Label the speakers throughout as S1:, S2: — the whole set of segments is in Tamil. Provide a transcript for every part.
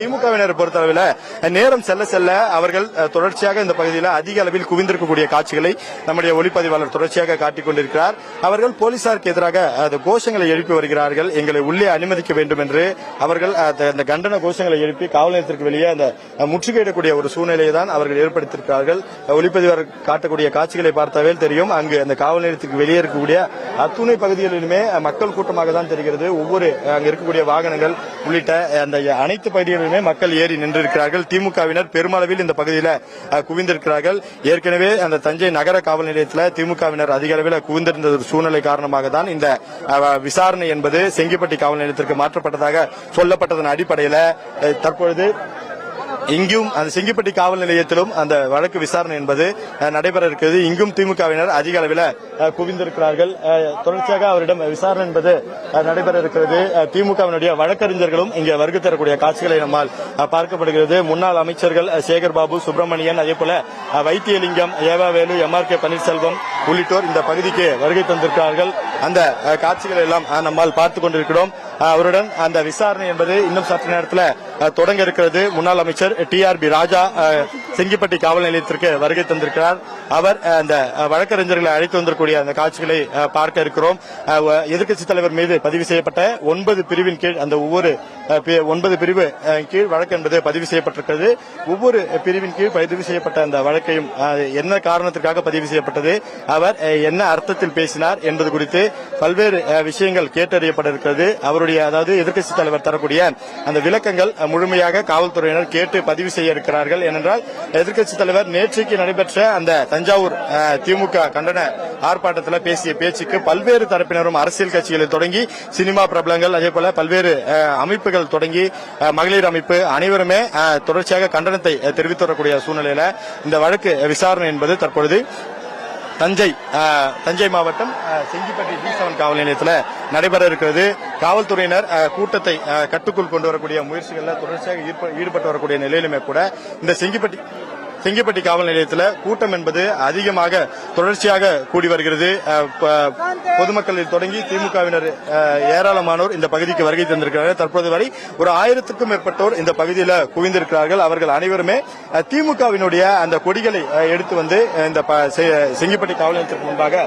S1: திமுகவினர் பொறுத்தளவில் நேரம் செல்ல செல்ல அவர்கள் தொடர்ச்சியாக இந்த பகுதியில் அதிக அளவில் குவிந்திருக்கக்கூடிய காட்சிகளை நம்முடைய ஒளிப்பதிவாளர் தொடர்ச்சியாக காட்டிக் கொண்டிருக்கிறார். அவர்கள் போலீசாருக்கு எதிராக கோஷங்களை எழுப்பி வருகிறார்கள். எங்களை உள்ளே அனுமதிக்க வேண்டும் என்று அவர்கள் அந்த கண்டன கோஷங்களை எழுப்பி காவல் நிலையத்திற்கு வெளியே அந்த முற்றுகையிடக்கூடிய ஒரு சூழ்நிலையை தான் அவர்கள் ஏற்படுத்தியிருக்கிறார்கள். ஒளிப்பதிவாளர் காட்டக்கூடிய காட்சிகளை பார்த்தாவே தெரியும். அங்கு அந்த காவல் நிலையத்துக்கு வெளியே இருக்கக்கூடிய அத்துணை பகுதிகளிலுமே மக்கள் கூட்டமாக தான் தெரிகிறது. ஒவ்வொரு அங்கு இருக்கக்கூடிய வாகனங்கள் உள்ளிட்ட அந்த அனைத்து பகுதிகளிலும் மக்கள் ஏறி நின்றிருக்கிறார்கள். திமுகவினர் பெருமளவில் இந்த பகுதியில் குவிந்திருக்கிறார்கள். ஏற்கனவே அந்த தஞ்சை நகர காவல் நிலையத்தில் திமுகவினர் அதிக அளவில் குவிந்திருந்த சூழ்நிலை காரணமாக தான் இந்த விசாரணை என்பது செங்கிப்பட்டி காவல் நிலையத்திற்கு மாற்றப்பட்டதாக சொல்லப்பட்டதன் அடிப்படையில் தற்பொழுது இங்கும் அந்த செங்கிப்பட்டி காவல் நிலையத்திலும் அந்த வழக்கு விசாரணை என்பது நடைபெற இருக்கிறது. இங்கும் திமுகவினர் அதிக அளவில் குவிந்திருக்கிறார்கள். தொடர்ச்சியாக அவரிடம் விசாரணை என்பது நடைபெற இருக்கிறது. திமுகவினுடைய வழக்கறிஞர்களும் இங்கே வருகை தரக்கூடிய காட்சிகளை நம்மால் பார்க்கப்படுகிறது. முன்னாள் அமைச்சர்கள் சேகர் பாபு, சுப்பிரமணியன், அதேபோல வைத்தியலிங்கம், ஏவாவேலு, MRK பன்னீர்செல்வம் உள்ளிட்டோர் இந்த பகுதிக்கு வருகை தந்திருக்கிறார்கள். அந்த காட்சிகளை எல்லாம் நம்மால் பார்த்துக் கொண்டிருக்கிறோம். அவருடன் அந்த விசாரணை என்பது இன்னும் சற்று நேரத்தில் தொடங்க இருக்கிறது. முன்னாள் அமைச்சர் TRB ராஜா செங்கிப்பட்டி காவல் நிலையத்திற்கு வருகை தந்திருக்கிறார். அவர் அந்த வழக்கறிஞர்களை அழைத்து வந்திருக்கூடிய அந்த காட்சிகளை பார்க்க இருக்கிறோம். எதிர்க்கட்சித் தலைவர் மீது பதிவு செய்யப்பட்ட 9 பிரிவின் கீழ் அந்த ஒவ்வொரு 9 பிரிவு கீழ் வழக்கு என்பது பதிவு செய்யப்பட்டிருக்கிறது. ஒவ்வொரு பிரிவின் கீழ் பதிவு செய்யப்பட்ட அந்த வழக்கையும் என்ன காரணத்திற்காக பதிவு செய்யப்பட்டது, அவர் என்ன அர்த்தத்தில் பேசினார் என்பது குறித்து பல்வேறு விஷயங்கள் கேட்டறியப்பட இருக்கிறது. அவருடைய அதாவது எதிர்க்கட்சித் தலைவர் தரக்கூடிய அந்த விளக்கங்கள் முழுமையாக காவல்துறையினர் கேட்டு பதிவு செய்ய இருக்கிறார்கள். ஏனென்றால் எதிர்க்கட்சித் தலைவர் நேற்றைக்கு நடைபெற்ற அந்த தஞ்சாவூர் திமுக கண்டன ஆர்ப்பாட்டத்தில் பேசிய பேச்சுக்கு பல்வேறு தரப்பினரும் அரசியல் கட்சிகளில் தொடங்கி சினிமா பிரபலங்கள், அதேபோல பல்வேறு அமைப்புகள் தொடங்கி மகளிர் அமைப்பு அனைவருமே தொடர்ச்சியாக கண்டனத்தை தெரிவித்து வரக்கூடிய சூழ்நிலையில் இந்த வழக்கு விசாரணை என்பது தற்பொழுது தஞ்சை மாவட்டம் செங்கிப்பட்டி D7 காவல் நிலையத்தில் நடைபெற இருக்கிறது. காவல்துறையினர் கூட்டத்தை கட்டுக்குள் கொண்டு வரக்கூடிய முயற்சிகளில் தொடர்ச்சியாக ஈடுபட்டு வரக்கூடிய நிலையிலுமே கூட இந்த செங்கிப்பட்டி காவல் நிலையத்தில் கூட்டம் என்பது அதிகமாக தொடர்ச்சியாக கூடி வருகிறது. பொதுமக்களில் தொடங்கி திமுகவினர் ஏராளமானோர் இந்த பகுதிக்கு வருகை தந்திருக்கிறார்கள். தற்போது வரை ஒரு 1000க்கும் மேற்பட்டோர் இந்த பகுதியில் குவிந்திருக்கிறார்கள். அவர்கள் அனைவருமே திமுகவினுடைய அந்த கொடிகளை எடுத்து வந்து இந்த செங்கிப்பட்டி காவல் நிலையத்திற்கு முன்பாக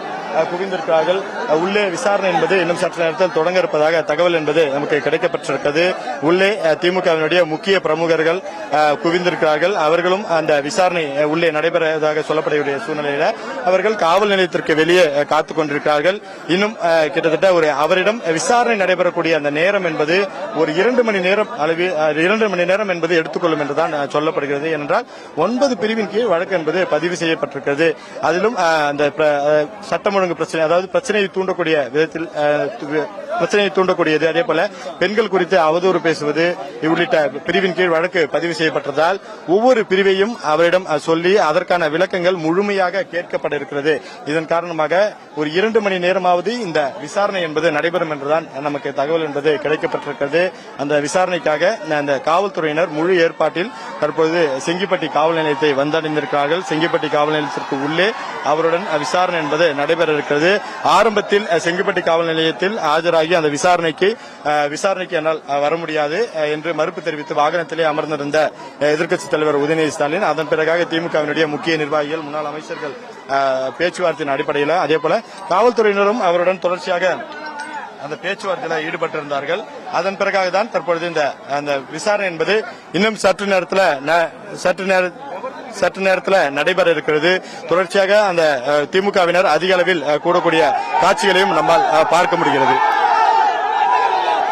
S1: குவிந்திருக்கிறார்கள். உள்ளே விசாரணை என்பது இன்னும் சற்று நேரத்தில் தொடங்க இருப்பதாக தகவல் என்பது நமக்கு கிடைக்கப்பட்டிருக்கிறது. உள்ளே திமுகவினுடைய முக்கிய பிரமுகர்கள் குவிந்திருக்கிறார்கள். அவர்களும் அந்த விசாரணை உள்ளே நடைபெறுவதாக சொல்லப்படக்கூடிய சூழ்நிலையில் அவர்கள் காவல் நிலையத்திற்கு வெளியே காத்துக் கொண்டிருக்கிறார்கள். இன்னும் கிட்டத்தட்ட அவரிடம் விசாரணை நடைபெறக்கூடிய அந்த நேரம் என்பது ஒரு 2 மணி நேரம் அளவில் 2 மணி நேரம் என்பது எடுத்துக்கொள்ளும் என்றுதான் சொல்லப்படுகிறது. ஏனென்றால் 9 பிரிவின் கீழ் வழக்கு என்பது பதிவு செய்யப்பட்டிருக்கிறது. அதிலும் அந்த சட்டம் ஒழுங்கு பிரச்சனை, அதாவது பிரச்சனையை தூண்டக்கூடிய விதத்தில் பிரச்சனையை தூண்டக்கூடியது, அதே போல பெண்கள் குறித்து அவதூறு பேசுவது உள்ளிட்ட பிரிவின் கீழ் வழக்கு பதிவு செய்யப்பட்டதால் ஒவ்வொரு பிரிவையும் அவரிடம் சொல்லி அதற்கான விளக்கங்கள் முழுமையாக கேட்கப்பட இருக்கிறது. இதன் காரணமாக ஒரு 2 மணி நேரமாவது இந்த விசாரணை என்பது நடைபெறும் என்றுதான் நமக்கு தகவல் என்பது கிடைக்கப்பட்டிருக்கிறது. அந்த விசாரணைக்காக அந்த காவல்துறையினர் முழு ஏற்பாட்டில் தற்போது செங்கிப்பட்டி காவல் நிலையத்தை வந்தடைந்திருக்கிறார்கள். செங்கிப்பட்டி காவல் நிலையத்திற்கு உள்ளே அவருடன் விசாரணை என்பது நடைபெற இருக்கிறது. ஆரம்பத்தில் செங்கிப்பட்டி காவல் நிலையத்தில் ஆஜராகி அந்த விசாரணைக்கு என்னால் வர முடியாது என்று மறுப்பு தெரிவித்து வாகனத்திலே அமர்ந்திருந்த எதிர்க்கட்சித் தலைவர் உதயநிதி ஸ்டாலின், அதன் பிறகாக திமுகவினுடைய முக்கிய நிர்வாகிகள், முன்னாள் அமைச்சர்கள் பேச்சுவார்த்தையின் அடிப்படையில் அதேபோல காவல்துறையினரும் அவருடன் தொடர்ச்சியாக அந்த பேச்சுவார்த்தையில் ஈடுபட்டிருந்தார்கள். அதன் பிறகாக தான் தற்பொழுது அந்த விசாரணை என்பது இன்னும் சற்று நேரத்தில் நடைபெற இருக்கிறது. தொடர்ச்சியாக அந்த திமுகவினர் அதிக அளவில் கூடக்கூடிய காட்சிகளையும் நம்மால் பார்க்க முடிகிறது.